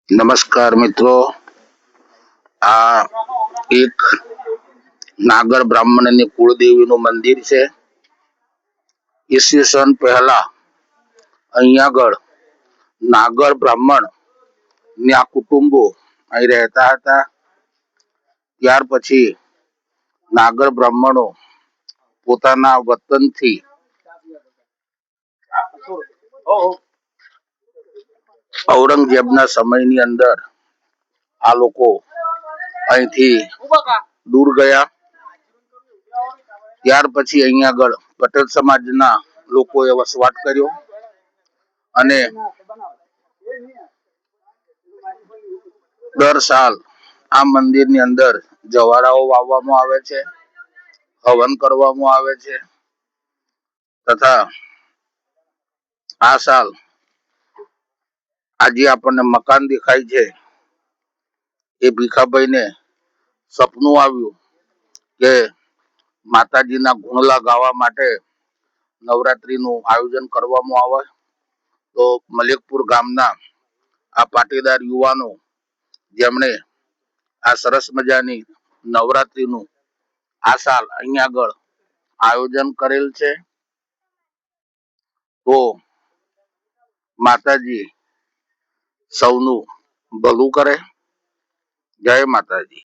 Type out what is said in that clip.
નમસ્કાર મિત્રો, આ એક નાગર બ્રાહ્મણની કુળદેવીનું મંદિર છે. ઈસવીસન પહેલા અહીંયા આગળ નાગર બ્રાહ્મણ ના કુટુંબો અહીં રહેતા હતા. ત્યાર પછી નાગર બ્રાહ્મણો પોતાના વતનથી ઔરંગઝેબના સમયની અંદર આ લોકો અહીંથી દૂર ગયા. ત્યાર પછી અહીંયા આગળ પટેલ સમાજના લોકોએ વસવાટ કર્યો અને દર સાલ આ મંદિરની અંદર જવારાઓ વાવવામાં આવે છે, હવન કરવામાં આવે છે તથા આ સાલ આજે આપણને મકાન દેખાય છે એ ભીખાભાઈને સપનું આવ્યું કે માતાજીના ગુણલા ગાવા માટે નવરાત્રીનું આયોજન કરવામાં આવે. તો મલેકપુર ગામના આ પાટીદાર યુવાનો જેમણે આ સરસ મજાની નવરાત્રીનું આ સાલ અહીંયા આગળ આયોજન કરેલ છે. તો માતાજી સૌનું ભલું કરે. જય માતાજી.